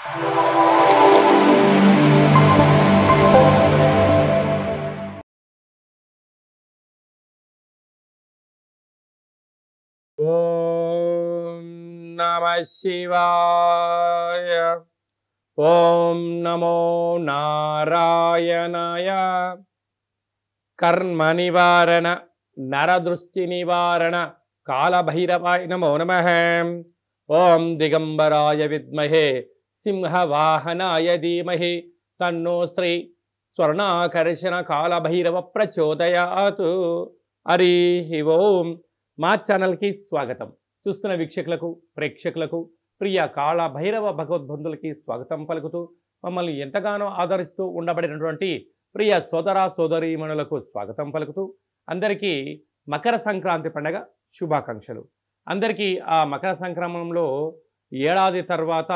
ఓం నమః శివాయ. ఓం నమో నారాయణాయ. కర్మ నివారణ నరదృష్టి నివారణ కాళభైరవాయ నమో నమః. ఓం దిగంబరాయ విద్మహే సింహవాహనాయ ధీమహి తన్నో శ్రీ స్వర్ణాకర్షణ కాళభైరవ ప్రచోదయాతు. హరి ఓం. మా ఛానల్కి స్వాగతం. చూస్తున్న వీక్షకులకు ప్రేక్షకులకు ప్రియ కాళభైరవ భగవద్బంధులకి స్వాగతం పలుకుతూ మమ్మల్ని ఎంతగానో ఆదరిస్తూ ఉండబడినటువంటి ప్రియ సోదర సోదరీమణులకు స్వాగతం పలుకుతూ అందరికీ మకర సంక్రాంతి పండుగ శుభాకాంక్షలు. అందరికీ ఆ మకర సంక్రమణంలో ఏడాది తర్వాత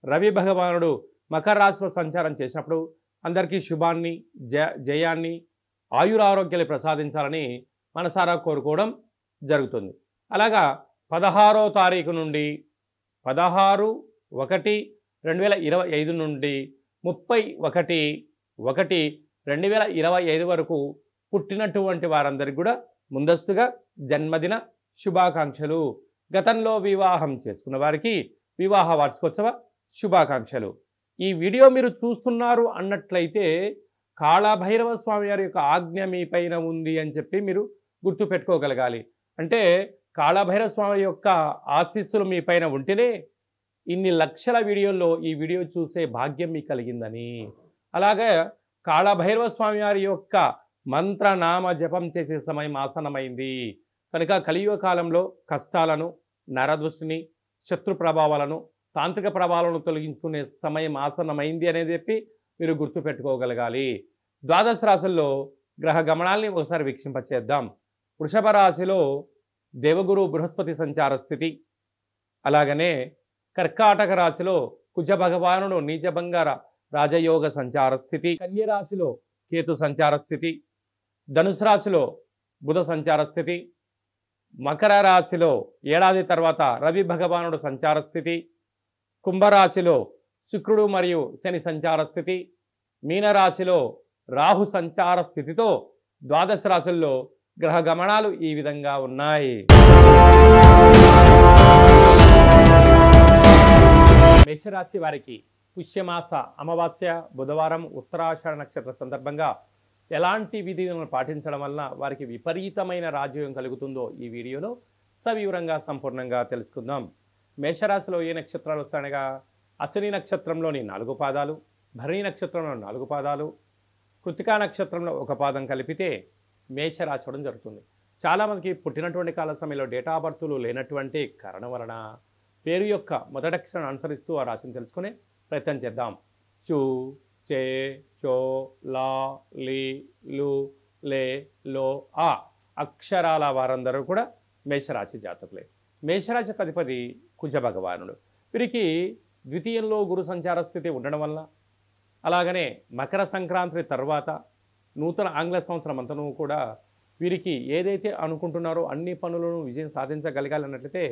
రవి భగవానుడు మకర రాశిలో సంచారం చేసినప్పుడు అందరికీ శుభాన్ని జయాన్ని ఆయురారోగ్యాలు ప్రసాదించాలని మనసారా కోరుకోవడం జరుగుతుంది. అలాగా 16వ తారీఖు నుండి 16/1/2025 నుండి 31/1/2025 వరకు పుట్టినటువంటి వారందరికీ కూడా ముందస్తుగా జన్మదిన శుభాకాంక్షలు. గతంలో వివాహం చేసుకున్న వారికి వివాహ వార్షికోత్సవ శుభాకాంక్షలు. ఈ వీడియో మీరు చూస్తున్నారు అన్నట్లయితే కాళభైరవ స్వామి వారి యొక్క ఆజ్ఞ మీ పైన ఉంది అని చెప్పి మీరు గుర్తు పెట్టుకోగలగాలి. అంటే కాళభైరవ స్వామి యొక్క ఆశీస్సులు మీ పైన ఉంటేనే ఇన్ని లక్షల వీడియోల్లో ఈ వీడియో చూసే భాగ్యం మీకు కలిగిందని. అలాగే కాళభైరవ స్వామి వారి యొక్క మంత్రనామ జపం చేసే సమయం ఆసన్నమైంది కనుక కలియుగ కాలంలో కష్టాలను, నరదృష్టిని, శత్రు ప్రభావాలను, తాంత్రిక ప్రభావాలను తొలగించుకునే సమయం ఆసన్నమైంది అనేది చెప్పి మీరు గుర్తుపెట్టుకోగలగాలి. ద్వాదశ రాశుల్లో గ్రహ గమనాల్ని ఒకసారి వీక్షింపచేద్దాం. వృషభ రాశిలో దేవగురు బృహస్పతి సంచార స్థితి, అలాగనే కర్కాటక రాశిలో కుజ భగవానుడు నీచభంగార రాజయోగ సంచార స్థితి, కన్య రాశిలో కేతు సంచార స్థితి, ధనుసు రాశిలో బుధ సంచార స్థితి, మకర రాశిలో ఏడాది తర్వాత రవి భగవానుడు సంచార స్థితి, కుంభరాశిలో శుక్రుడు మరియు శని సంచార స్థితి, మీనరాశిలో రాహు సంచార స్థితితో ద్వాదశ రాశుల్లో గ్రహ గమనాలు ఈ విధంగా ఉన్నాయి. మేషరాశి వారికి పుష్యమాస అమావాస్య బుధవారం ఉత్తరాషాఢ నక్షత్ర సందర్భంగా ఎలాంటి విధులను పాటించడం వల్ల వారికి విపరీతమైన రాజయోగం కలుగుతుందో ఈ వీడియోలో సవివరంగా సంపూర్ణంగా తెలుసుకుందాం. మేషరాశిలో ఏ నక్షత్రాలు వస్తాయనగా అశ్విని నక్షత్రంలోని 4 పాదాలు, భరణి నక్షత్రంలో 4 పాదాలు, కృతికా నక్షత్రంలో 1 పాదం కలిపితే మేషరాశి అవడం జరుగుతుంది. చాలామందికి పుట్టినటువంటి కాల సమయంలో డేటా ఆఫ్ బర్త్లు లేనటువంటి కారణం వలన పేరు యొక్క మొదటి అక్షరాన్ని అనుసరిస్తూ ఆ రాశిని తెలుసుకునే ప్రయత్నం చేద్దాం. చు, చే, చో, లా, లి, లు, లే, లో, ఆ అక్షరాల వారందరూ కూడా మేషరాశి జాతకులే. మేషరాశి అధిపతి కుజ భగవానుడు. వీరికి ద్వితీయంలో గురు సంచార స్థితి ఉండడం వల్ల, అలాగనే మకర సంక్రాంతి తర్వాత నూతన ఆంగ్ల సంవత్సరం అంతనూ కూడా వీరికి ఏదైతే అనుకుంటున్నారో అన్ని పనులను విజయం సాధించగలగాలి అన్నట్లయితే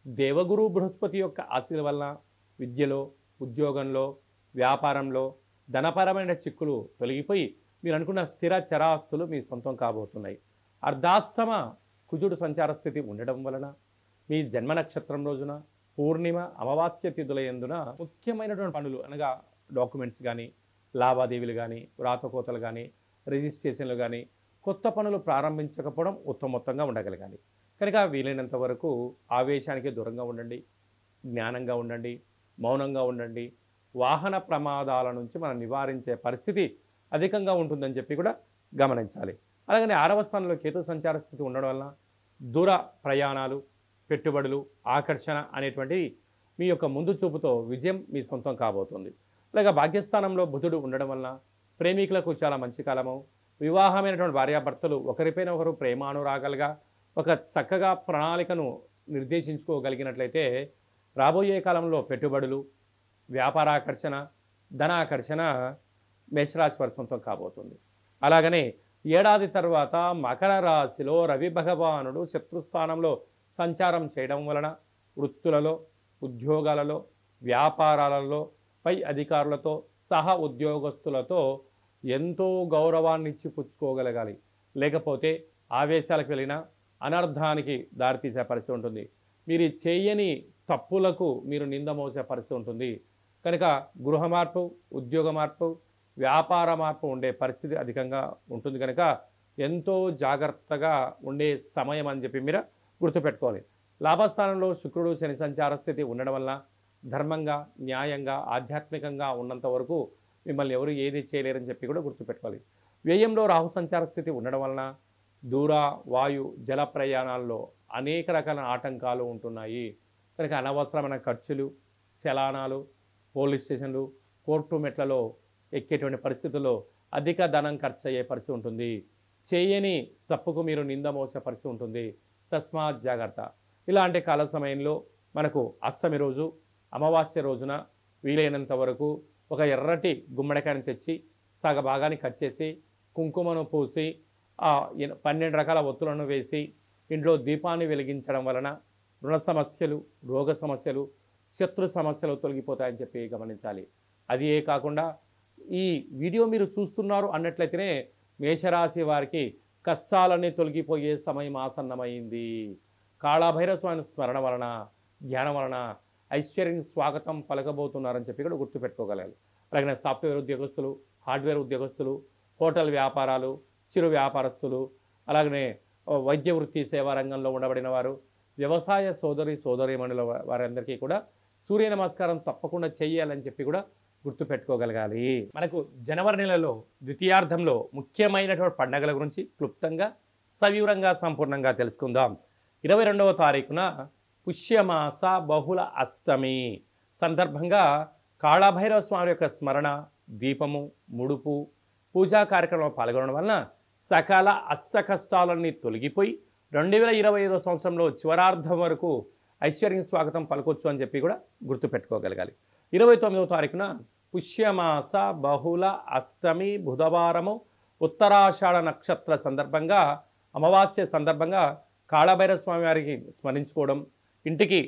దేవగురు బృహస్పతి యొక్క ఆశీల వల్ల విద్యలో, ఉద్యోగంలో, వ్యాపారంలో ధనపరమైన చిక్కులు తొలగిపోయి మీరు అనుకున్న స్థిర చరాస్తులు మీ సొంతం కాబోతున్నాయి. అర్ధాష్టమ కుజుడు సంచార స్థితి ఉండడం వలన మీ జన్మ నక్షత్రం రోజున పూర్ణిమ అమావాస్య తిథుల యందున ముఖ్యమైనటువంటి పనులు అనగా డాక్యుమెంట్స్ కానీ, లావాదేవీలు కానీ, వ్రాతకోతలు కానీ, రిజిస్ట్రేషన్లు కానీ, కొత్త పనులు ప్రారంభించకపోవడం ఉత్తమోత్తంగా ఉండగలగాలి. కనుక వీలైనంత వరకు ఆవేశానికి దూరంగా ఉండండి, జ్ఞానంగా ఉండండి, మౌనంగా ఉండండి. వాహన ప్రమాదాల నుంచి మనం నివారించే పరిస్థితి అధికంగా ఉంటుందని చెప్పి కూడా గమనించాలి. అలాగనే 6వ స్థానంలో కేతు సంచార స్థితి ఉండడం వలన దూర ప్రయాణాలు, పెట్టుబడులు, ఆకర్షణ అనేటువంటివి మీ యొక్క ముందు చూపుతో విజయం మీ సొంతం కాబోతుంది. అలాగే భాగ్యస్థానంలో బుధుడు ఉండడం వలన ప్రేమికులకు చాలా మంచి కాలము. వివాహమైనటువంటి భార్యాభర్తలు ఒకరిపైన ఒకరు ప్రేమానురాగాలుగా ఒక చక్కగా ప్రణాళికను నిర్దేశించుకోగలిగినట్లయితే రాబోయే కాలంలో పెట్టుబడులు, వ్యాపారాకర్షణ, ధనాకర్షణ మేషరాశి వారి సొంతం కాబోతుంది. అలాగనే ఏడాది తర్వాత మకర రాశిలో రవి భగవానుడు శత్రుస్థానంలో సంచారం చేయడం వలన వృత్తులలో, ఉద్యోగాలలో, వ్యాపారాలలో పై అధికారులతో సహ ఉద్యోగస్తులతో ఎంతో గౌరవాన్ని ఇచ్చి పుచ్చుకోగలగాలి. లేకపోతే ఆవేశాలకు వెళ్ళినా అనర్థానికి దారితీసే పరిస్థితి ఉంటుంది. మీరు చేయని తప్పులకు మీరు నింద మోసే పరిస్థితి ఉంటుంది. కనుక గృహ మార్పు, ఉద్యోగ మార్పు, వ్యాపార మార్పు ఉండే పరిస్థితి అధికంగా ఉంటుంది. కనుక ఎంతో జాగ్రత్తగా ఉండే సమయం అని చెప్పి మీరు గుర్తుపెట్టుకోవాలి. లాభస్థానంలో శుక్రుడు శని సంచార స్థితి ఉండడం వల్ల ధర్మంగా, న్యాయంగా, ఆధ్యాత్మికంగా ఉన్నంత వరకు మిమ్మల్ని ఎవరు ఏది చేయలేరని చెప్పి కూడా గుర్తుపెట్టుకోవాలి. వ్యయంలో రాహు సంచార స్థితి ఉండడం వలన దూర, వాయు, జల ప్రయాణాల్లో అనేక రకాల ఆటంకాలు ఉంటున్నాయి. కనుక అనవసరమైన ఖర్చులు, చలానాలు, పోలీస్ స్టేషన్లు, కోర్టు మెట్లలో ఎక్కేటువంటి పరిస్థితుల్లో అధిక ధనం ఖర్చు అయ్యే పరిస్థితి ఉంటుంది. చేయని తప్పుకు మీరు నింద మోసే పరిస్థితి ఉంటుంది. తస్మాత్ జాగ్రత్త. ఇలాంటి కాల సమయంలో మనకు అష్టమి రోజు, అమావాస్య రోజున వీలైనంత వరకు ఒక ఎర్రటి గుమ్మడికాయని తెచ్చి సగ భాగాన్ని కట్ చేసి కుంకుమను పూసి 12 రకాల ఒత్తులను వేసి ఇంట్లో దీపాన్ని వెలిగించడం వలన రుణ సమస్యలు, రోగ సమస్యలు, శత్రు సమస్యలు తొలగిపోతాయని చెప్పి గమనించాలి. అది ఏ కాకుండా ఈ వీడియో మీరు చూస్తున్నారు అన్నట్లయితేనే మేషరాశి వారికి కష్టాలన్నీ తొలగిపోయే సమయం ఆసన్నమైంది. కాళభైరవ స్వామి స్మరణ వలన, ధ్యానం వలన ఐశ్వర్యం స్వాగతం పలకబోతున్నారని చెప్పి కూడా గుర్తుపెట్టుకోగలగాలి. అలాగే సాఫ్ట్వేర్ ఉద్యోగస్తులు, హార్డ్వేర్ ఉద్యోగస్తులు, హోటల్ వ్యాపారాలు, చిరు వ్యాపారస్తులు, అలాగనే వైద్య వృత్తి సేవా రంగంలో ఉండబడిన వారు, వ్యవసాయ సోదరీమణుల వారందరికీ కూడా సూర్య నమస్కారం తప్పకుండా చేయాలని చెప్పి కూడా గుర్తుపెట్టుకోగలగాలి. మనకు జనవరి నెలలో ద్వితీయార్థంలో ముఖ్యమైనటువంటి పండుగల గురించి క్లుప్తంగా, సవివరంగా, సంపూర్ణంగా తెలుసుకుందాం. 22వ తారీఖున పుష్యమాస బహుళ అష్టమి సందర్భంగా కాళభైరవ స్వామి యొక్క స్మరణ, దీపము, ముడుపు, పూజా కార్యక్రమంలో పాల్గొనడం వలన సకల అష్ట కష్టాలన్నీ తొలగిపోయి 2025వ సంవత్సరంలో చివరార్థం వరకు ఐశ్వర్యం స్వాగతం పలకొచ్చు అని చెప్పి కూడా గుర్తుపెట్టుకోగలగాలి. 29వ తారీఖున పుష్యమాస బహుళ అష్టమి బుధవారము ఉత్తరాషాఢ నక్షత్ర సందర్భంగా, అమావాస్య సందర్భంగా కాళభైరవ స్వామి వారికి స్మరించుకోవడం, ఇంటికి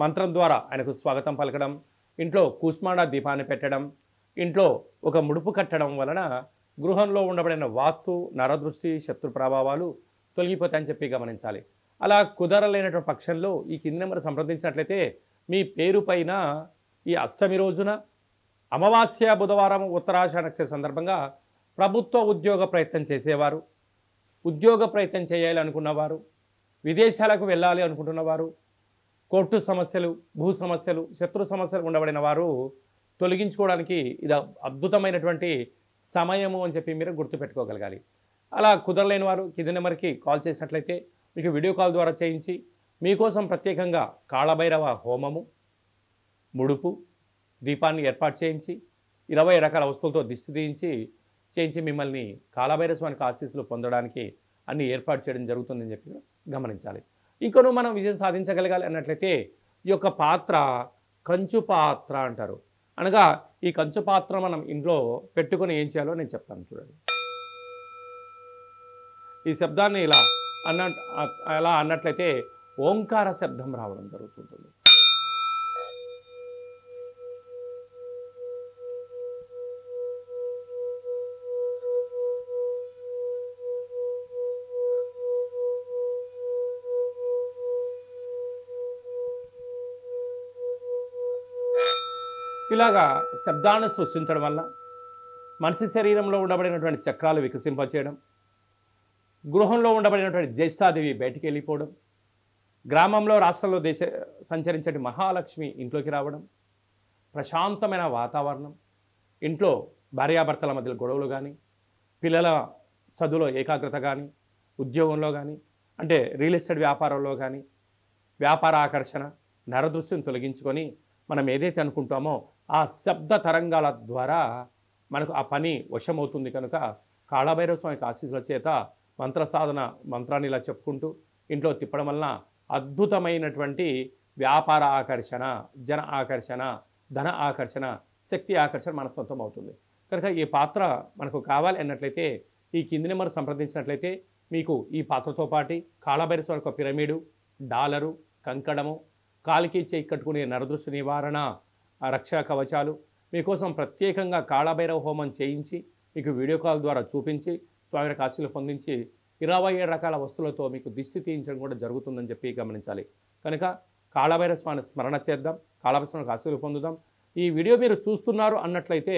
మంత్రం ద్వారా ఆయనకు స్వాగతం పలకడం, ఇంట్లో కూష్మాండ దీపాన్ని పెట్టడం, ఇంట్లో ఒక ముడుపు కట్టడం వలన గృహంలో ఉండబడిన వాస్తు, నరదృష్టి, శత్రు ప్రభావాలు తొలగిపోతాయని చెప్పి గమనించాలి. అలా కుదరలేనటువంటి పక్షంలో ఈ కింది నెంబర్ సంప్రదించినట్లయితే మీ పేరు పైన ఈ అష్టమి రోజున అమావాస్య బుధవారం ఉత్తరాషాఢ నక్షత్ర సందర్భంగా ప్రభుత్వ ఉద్యోగ ప్రయత్నం చేసేవారు, ఉద్యోగ ప్రయత్నం చేయాలనుకున్నవారు, విదేశాలకు వెళ్ళాలి అనుకుంటున్నవారు, కోర్టు సమస్యలు, భూ సమస్యలు, శత్రు సమస్యలు ఉండబడిన వారు తొలగించుకోవడానికి ఇది అద్భుతమైనటువంటి సమయము అని చెప్పి మీరు గుర్తుపెట్టుకోగలగాలి. అలా కుదరలేని వారు కింది నెంబర్కి కాల్ చేసినట్లయితే మీకు వీడియో కాల్ ద్వారా చేయించి మీకోసం ప్రత్యేకంగా కాళభైరవ హోమము, ముడుపు, దీపాన్ని ఏర్పాటు చేయించి 20 రకాల వస్తువులతో దిష్టి తీయించి చేయించి మిమ్మల్ని కాళభైరవ స్వామికి ఆశీస్సులు పొందడానికి అన్ని ఏర్పాటు చేయడం జరుగుతుందని చెప్పి గమనించాలి. ఇంకొను మనం విజయం సాధించగలగాలి అన్నట్లయితే ఈ యొక్క పాత్ర కంచు పాత్ర అంటారు. అనగా ఈ కంచు పాత్ర మనం ఇంట్లో పెట్టుకొని ఏం చేయాలో నేను చెప్తాను చూడండి. ఈ శబ్దాన్ని ఇలా అన్నట్లయితే ఓంకార శబ్దం రావడం జరుగుతుంటుంది. ఇలాగా శబ్దాన్ని సృష్టించడం వల్ల మనిషి శరీరంలో ఉండబడినటువంటి చక్రాలు వికసింపచేయడం, గృహంలో ఉండబడినటువంటి జ్యేష్ఠాదేవి బయటికి వెళ్ళిపోవడం, గ్రామంలో, రాష్ట్రంలో సంచరించే మహాలక్ష్మి ఇంట్లోకి రావడం, ప్రశాంతమైన వాతావరణం, ఇంట్లో భార్యాభర్తల మధ్య గొడవలు కానీ, పిల్లల చదువులో ఏకాగ్రత కానీ, ఉద్యోగంలో కానీ, అంటే రియల్ ఎస్టేట్ వ్యాపారంలో కానీ వ్యాపార ఆకర్షణ, నరదృష్టిని తొలగించుకొని మనం ఏదైతే అనుకుంటామో ఆ శబ్ద తరంగాల ద్వారా మనకు ఆ పని వశమవుతుంది. కనుక కాళభైరవ స్వామికి ఆశీస్సుల చేత మంత్ర సాధన మంత్రాన్ని ఇలా చెప్పుకుంటూ ఇంట్లో తిప్పడం వలన అద్భుతమైనటువంటి వ్యాపార ఆకర్షణ, జన ఆకర్షణ, ధన ఆకర్షణ, శక్తి ఆకర్షణ మన సొంతం అవుతుంది. కనుక ఈ పాత్ర మనకు కావాలి అన్నట్లయితే ఈ కింది నెంబర్ సంప్రదించినట్లయితే మీకు ఈ పాత్రతో పాటు కాళభైరవ స్వామి యొక్క పిరమిడు, డాలరు, కంకణము, కాలికి చేయి కట్టుకునే నరదృష్టి నివారణ రక్షా కవచాలు, మీకోసం ప్రత్యేకంగా కాళభైరవ హోమం చేయించి మీకు వీడియో కాల్ ద్వారా చూపించి స్వామి ఆశీస్సులు పొందించి 27 రకాల వస్తువులతో మీకు దిష్టి తీయించడం కూడా జరుగుతుందని చెప్పి గమనించాలి. కనుక కాళభైరవ స్వామి స్మరణ చేద్దాం, కాళభైరవ స్వామికి ఆశీస్సులు పొందుదాం. ఈ వీడియో మీరు చూస్తున్నారు అన్నట్లయితే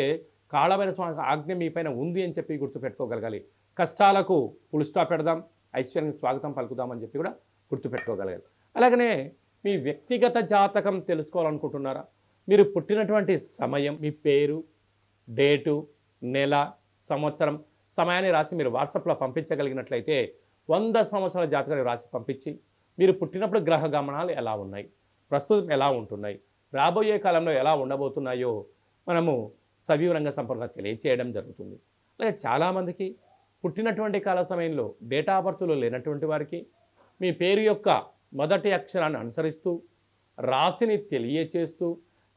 కాళభైరవ స్వామి ఆజ్ఞ మీ పైన ఉంది అని చెప్పి గుర్తుపెట్టుకోగలగాలి. కష్టాలకు ఫుల్ స్టాప్ పెడదాం, ఐశ్వర్యానికి స్వాగతం పలుకుదామని చెప్పి కూడా గుర్తుపెట్టుకోగలగాలి. అలాగనే మీ వ్యక్తిగత జాతకం తెలుసుకోవాలనుకుంటున్నారా? మీరు పుట్టినటువంటి సమయం, మీ పేరు, డేటు, నెల, సంవత్సరం, సమయాన్ని రాసి మీరు వాట్సాప్లో పంపించగలిగినట్లయితే 100 సంవత్సరాల జాతకాన్ని రాసి పంపించి మీరు పుట్టినప్పుడు గ్రహ గమనాలు ఎలా ఉన్నాయి, ప్రస్తుతం ఎలా ఉంటున్నాయి, రాబోయే కాలంలో ఎలా ఉండబోతున్నాయో మనము సవివరంగా సంపూర్ణంగా తెలియచేయడం జరుగుతుంది. అలాగే చాలామందికి పుట్టినటువంటి కాల సమయంలో డేటా ఆఫ్ బర్త్లో లేనటువంటి వారికి మీ పేరు యొక్క మొదటి అక్షరాన్ని అనుసరిస్తూ రాశిని తెలియచేస్తూ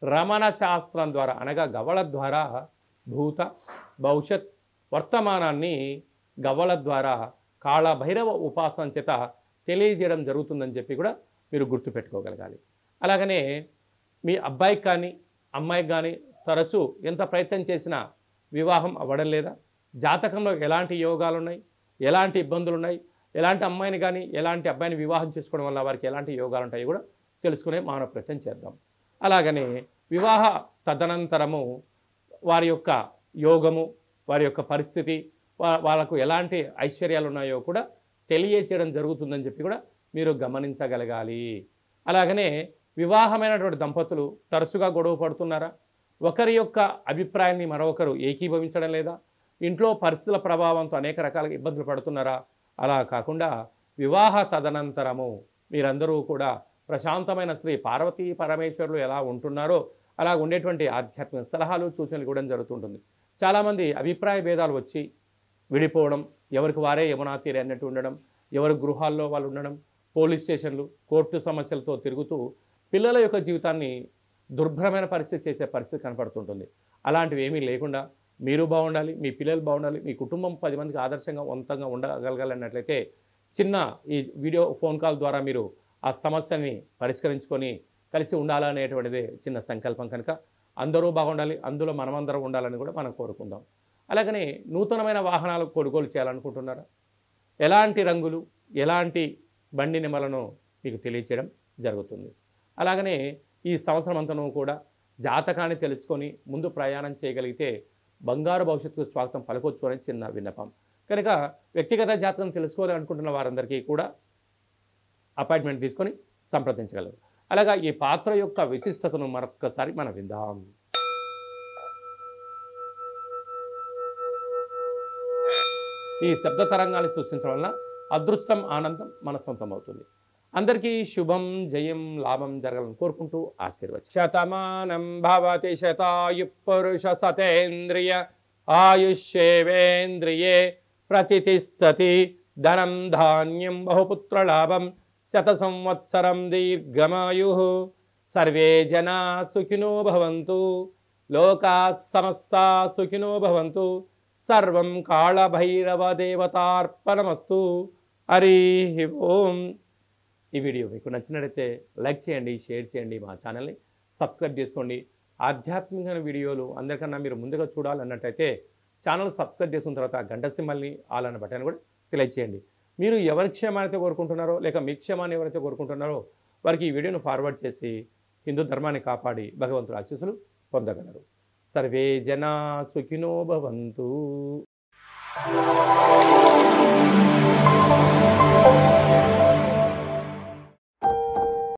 రమణ శాస్త్రం ద్వారా అనగా గవ్వల ద్వారా భూత భవిష్యత్ వర్తమానాన్ని గవ్వల ద్వారా కాళభైరవ ఉపాసన చేత తెలియజేయడం జరుగుతుందని చెప్పి కూడా మీరు గుర్తుపెట్టుకోగలగాలి. అలాగనే మీ అబ్బాయికి కానీ అమ్మాయికి కానీ తరచూ ఎంత ప్రయత్నం చేసినా వివాహం అవ్వడం లేదా, జాతకంలో ఎలాంటి యోగాలు ఉన్నాయి, ఎలాంటి ఇబ్బందులు ఉన్నాయి, ఎలాంటి అమ్మాయిని కానీ ఎలాంటి అబ్బాయిని వివాహం చేసుకోవడం వల్ల వారికి ఎలాంటి యోగాలు ఉంటాయో కూడా తెలుసుకునే మానవ ప్రయత్నం చేద్దాం. అలాగనే వివాహ తదనంతరము వారి యొక్క యోగము, వారి యొక్క పరిస్థితి, వాళ్ళకు ఎలాంటి ఐశ్వర్యాలు ఉన్నాయో కూడా తెలియచేయడం జరుగుతుందని చెప్పి కూడా మీరు గమనించగలగాలి. అలాగనే వివాహమైనటువంటి దంపతులు తరచుగా గొడవ పడుతున్నారా? ఒకరి యొక్క అభిప్రాయాన్ని మరొకరు ఏకీభవించడం లేదా? ఇంట్లో పరిస్థితుల ప్రభావంతో అనేక రకాల ఇబ్బందులు పడుతున్నారా? అలా కాకుండా వివాహ తదనంతరము మీరందరూ కూడా ప్రశాంతమైన శ్రీ పార్వతీ పరమేశ్వరులు ఎలా ఉంటున్నారో అలా ఉండేటువంటి ఆధ్యాత్మిక సలహాలు సూచనలు ఇవ్వడం జరుగుతుంటుంది. చాలామంది అభిప్రాయ భేదాలు వచ్చి విడిపోవడం, ఎవరికి వారే యమునా తీరే అన్నట్టు ఉండడం, ఎవరి గృహాల్లో వాళ్ళు ఉండడం, పోలీస్ స్టేషన్లు, కోర్టు సమస్యలతో తిరుగుతూ పిల్లల యొక్క జీవితాన్ని దుర్భరమైన పరిస్థితి చేసే పరిస్థితి కనపడుతుంటుంది. అలాంటివి ఏమీ లేకుండా మీరు బాగుండాలి, మీ పిల్లలు బాగుండాలి, మీ కుటుంబం 10 మందికి ఆదర్శంగా వంతంగా ఉండగలగాలన్నట్లయితే చిన్న ఈ వీడియో ఫోన్ కాల్ ద్వారా మీరు ఆ సమస్యని పరిష్కరించుకొని కలిసి ఉండాలనేటువంటిదే చిన్న సంకల్పం. కనుక అందరూ బాగుండాలి, అందులో మనమందరం ఉండాలని కూడా మనం కోరుకుందాం. అలాగనే నూతనమైన వాహనాలు కొనుగోలు చేయాలనుకుంటున్నారా? ఎలాంటి రంగులు, ఎలాంటి బండి నెంబర్లను మీకు తెలియచేయడం జరుగుతుంది. అలాగనే ఈ సంవత్సరం అంతను కూడా జాతకాన్ని తెలుసుకొని ముందు ప్రయాణం చేయగలిగితే బంగారు భవిష్యత్తుకు స్వాగతం పలకొచ్చు అనేది చిన్న విన్నపం. కనుక వ్యక్తిగత జాతకం తెలుసుకోవాలనుకుంటున్న వారందరికీ కూడా అపాయింట్మెంట్ తీసుకొని సంప్రదించగలరు. అలాగా ఈ పాత్ర యొక్క విశిష్టతను మరొక్కసారి మనం విందాం. ఈ శబ్ద తరంగాన్ని సృష్టించడం వల్ల అదృష్టం, ఆనందం మన సొంతం అవుతుంది. అందరికీ శుభం, జయం, లాభం జరగాలని కోరుకుంటూ ఆశీర్వచనం. శతమానం భవతి శతాయు పురుష సతేంద్రియ ఆయుష్యేవేంద్రియే ప్రతిష్టతి ధనం ధాన్యం బహుపుత్రలాభం శత సంవత్సరం దీర్ఘమాయు. సర్వే జనా సుఖినో భవంతు, లోకా సమస్తా సుఖినో భవంతు. సర్వం కాళభైరవ దేవతార్పణమస్తు. హరి ఓం. ఈ వీడియో మీకు నచ్చినట్లయితే లైక్ చేయండి, షేర్ చేయండి, మా ఛానల్ని సబ్స్క్రైబ్ చేసుకోండి. ఆధ్యాత్మికమైన వీడియోలు అందరికన్నా మీరు ముందుగా చూడాలన్నట్టయితే ఛానల్ సబ్స్క్రైబ్ చేసుకున్న తర్వాత గంట సింబల్ని ఆల్ అన్న బటన్ కూడా తెలియచేయండి. మీరు ఎవరి క్షేమాన్ని కోరుకుంటున్నారో లేక మీ క్షేమాన్ని ఎవరైతే కోరుకుంటున్నారో వారికి ఈ వీడియోను ఫార్వర్డ్ చేసి హిందూ ధర్మాన్ని కాపాడి భగవంతుడి ఆశీస్సులు పొందగలరు. సర్వే జనా సుఖినో భవంతు.